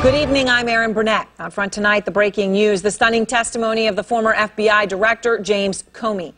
Good evening, I'm Erin Burnett. Out front tonight, the breaking news, the stunning testimony of the former FBI Director James Comey.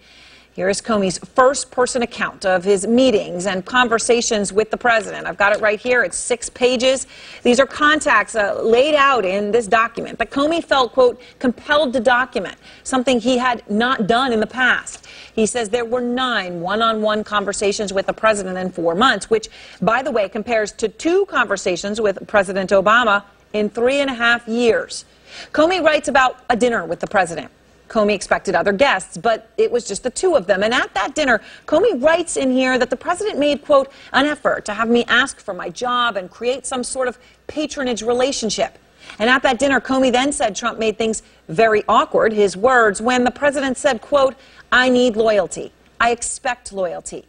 Here is Comey's first-person account of his meetings and conversations with the president. I've got it right here. It's 6 pages. These are contacts laid out in this document that Comey felt, quote, compelled to document, something he had not done in the past. He says there were 9 one-on-one conversations with the president in 4 months, which, by the way, compares to 2 conversations with President Obama in 3.5 years. Comey writes about a dinner with the president. Comey expected other guests, but it was just the 2 of them. And at that dinner, Comey writes in here that the president made, quote, an effort to have me ask for my job and create some sort of patronage relationship. And at that dinner, Comey then said Trump made things very awkward, his words, when the president said, quote, I need loyalty. I expect loyalty.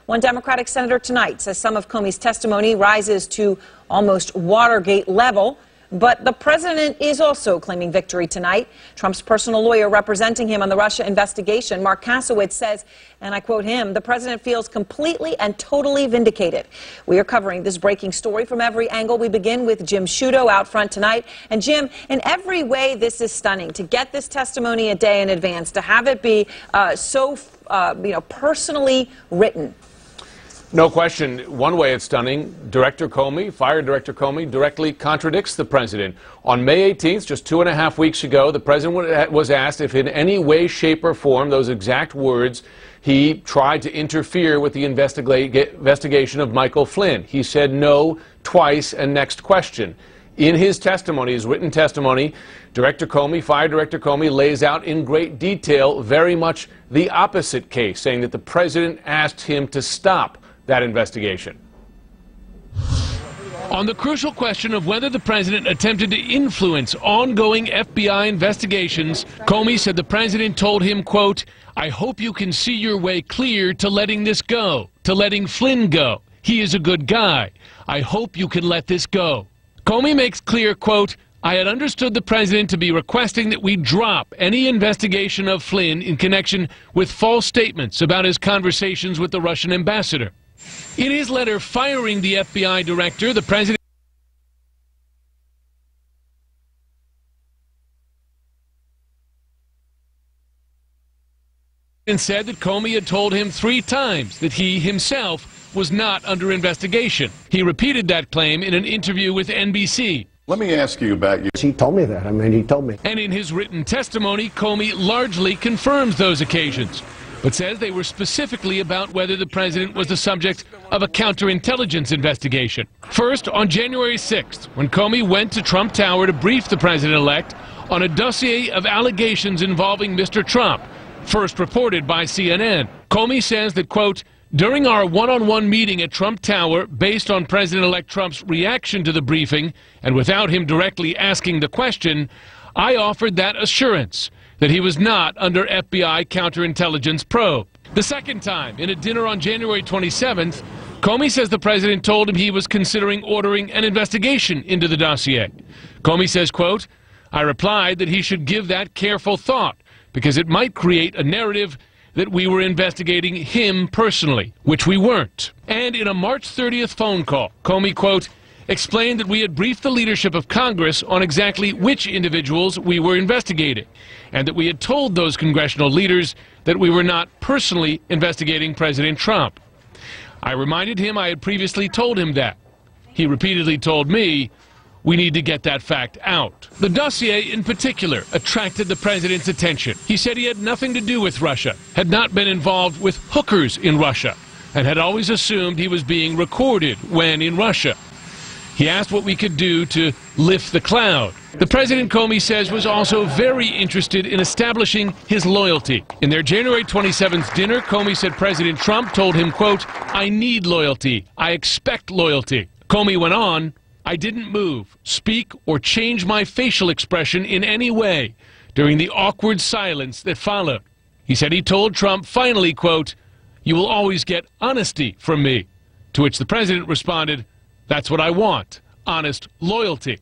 One Democratic senator tonight says some of Comey's testimony rises to almost Watergate level. But the president is also claiming victory tonight. Trump's personal lawyer representing him on the Russia investigation, Mark Kasowitz, says, and I quote him, the president feels completely and totally vindicated. We are covering this breaking story from every angle. We begin with Jim Sciutto out front tonight. And Jim, in every way, this is stunning. To get this testimony a day in advance, to have it be so personally written. No question. One way it's stunning, Director Comey, Fire Director Comey, directly contradicts the president. On May 18th, just 2.5 weeks ago, the president was asked if in any way, shape, or form, those exact words, he tried to interfere with the investigation of Michael Flynn. He said no twice, and next question. In his testimony, his written testimony, Director Comey, Fire Director Comey, lays out in great detail very much the opposite case, saying that the president asked him to stop that investigation. On the crucial question of whether the president attempted to influence ongoing FBI investigations, Comey said the president told him, quote, I hope you can see your way clear to letting this go, to letting Flynn go. He is a good guy. I hope you can let this go. Comey makes clear, quote, I had understood the president to be requesting that we drop any investigation of Flynn in connection with false statements about his conversations with the Russian ambassador. In his letter firing the FBI director, the president said that Comey had told him 3 times that he himself was not under investigation. He repeated that claim in an interview with NBC. Let me ask you about you. He told me that. He told me. And in his written testimony, Comey largely confirms those occasions, but says they were specifically about whether the president was the subject of a counterintelligence investigation. First, on January 6th, when Comey went to Trump Tower to brief the president-elect on a dossier of allegations involving Mr. Trump, first reported by CNN. Comey says that, quote, during our one-on-one meeting at Trump Tower, based on President-elect Trump's reaction to the briefing, and without him directly asking the question, I offered that assurance that he was not under FBI counterintelligence probe. The second time, in a dinner on January 27th, Comey says the president told him he was considering ordering an investigation into the dossier. Comey says, quote, I replied that he should give that careful thought because it might create a narrative that we were investigating him personally, which we weren't. And in a March 30th phone call, Comey, quote, explained that we had briefed the leadership of Congress on exactly which individuals we were investigating, and that we had told those congressional leaders that we were not personally investigating President Trump. I reminded him I had previously told him that. He repeatedly told me, we need to get that fact out. The dossier in particular attracted the president's attention. He said he had nothing to do with Russia, had not been involved with hookers in Russia, and had always assumed he was being recorded when in Russia. He asked what we could do to lift the cloud. The president, Comey says, was also very interested in establishing his loyalty. In their January 27th dinner, Comey said President Trump told him, quote, I need loyalty. I expect loyalty. Comey went on, I didn't move, speak, or change my facial expression in any way during the awkward silence that followed. He said he told Trump finally, quote, you will always get honesty from me. To which the president responded, that's what I want, honest loyalty.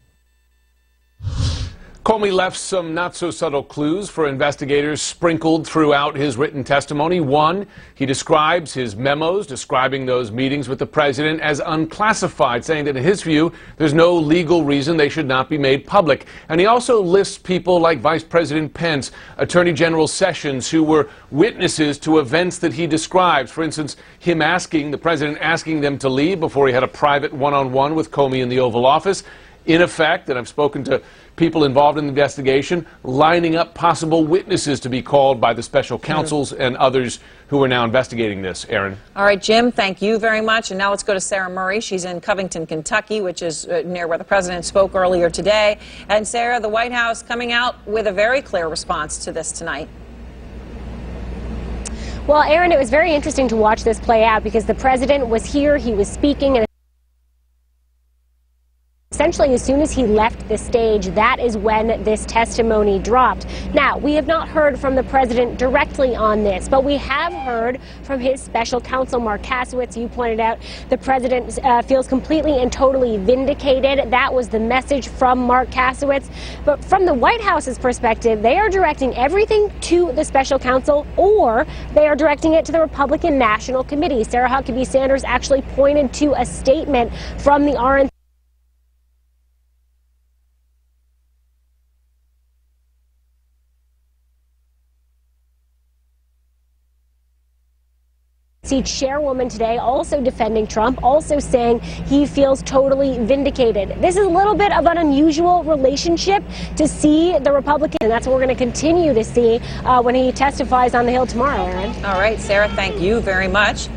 Comey left some not-so-subtle clues for investigators sprinkled throughout his written testimony. One, he describes his memos describing those meetings with the president as unclassified, saying that in his view, there's no legal reason they should not be made public. And he also lists people like Vice President Pence, Attorney General Sessions, who were witnesses to events that he describes. For instance, the president asking them to leave before he had a private one-on-one with Comey in the Oval Office. In effect, and I've spoken to people involved in the investigation, lining up possible witnesses to be called by the special counsels and others who are now investigating this. Aaron. All right, Jim, thank you very much. And now let's go to Sarah Murray. She's in Covington, Kentucky, which is near where the president spoke earlier today. And Sarah, the White House coming out with a very clear response to this tonight. Well, Aaron, it was very interesting to watch this play out because the president was here, he was speaking, and essentially, as soon as he left the stage, that is when this testimony dropped. Now, we have not heard from the president directly on this, but we have heard from his special counsel, Mark Kasowitz. You pointed out the president feels completely and totally vindicated. That was the message from Mark Kasowitz. But from the White House's perspective, they are directing everything to the special counsel, or they are directing it to the Republican National Committee. Sarah Huckabee Sanders actually pointed to a statement from the RNC chairwoman today, also defending Trump, also saying he feels totally vindicated. This is a little bit of an unusual relationship to see the Republican, and that's what we're going to continue to see when he testifies on the Hill tomorrow, Aaron. All right, Sarah, thank you very much.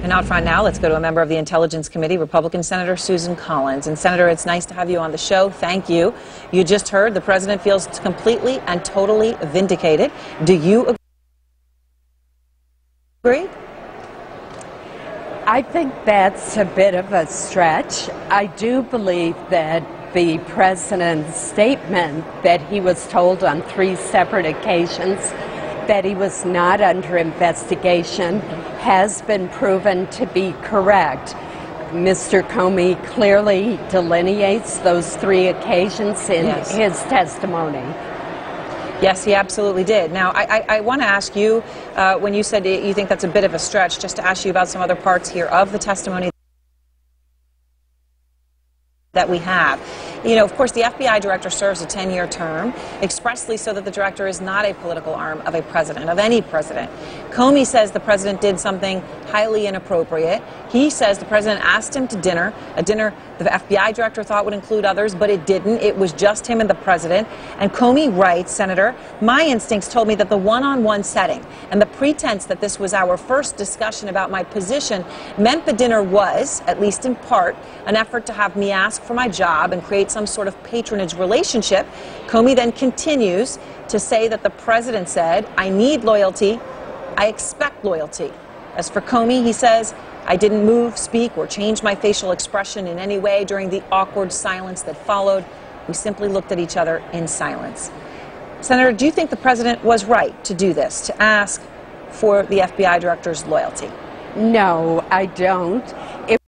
And out front now, let's go to a member of the Intelligence Committee, Republican Senator Susan Collins. And Senator, it's nice to have you on the show. Thank you. You just heard the president feels completely and totally vindicated. Do you agree? I think that's a bit of a stretch. I do believe that the president's statement that he was told on 3 separate occasions that he was not under investigation has been proven to be correct. Mr. Comey clearly delineates those 3 occasions in his testimony. Yes, he absolutely did. Now, I want to ask you, when you said you think that's a bit of a stretch, just to ask you about some other parts here of the testimony that we have. You know, of course, the FBI director serves a 10-year term, expressly so that the director is not a political arm of a president, of any president. Comey says the president did something highly inappropriate. He says the president asked him to dinner, a dinner the FBI director thought would include others, but it didn't. It was just him and the president. And Comey writes, Senator, my instincts told me that the one-on-one setting and the pretense that this was our first discussion about my position meant the dinner was, at least in part, an effort to have me ask for my job and create some sort of patronage relationship. Comey then continues to say that the president said, I need loyalty, I expect loyalty. As for Comey, he says, I didn't move, speak, or change my facial expression in any way during the awkward silence that followed. We simply looked at each other in silence. Senator, do you think the president was right to do this, to ask for the FBI director's loyalty? No, I don't.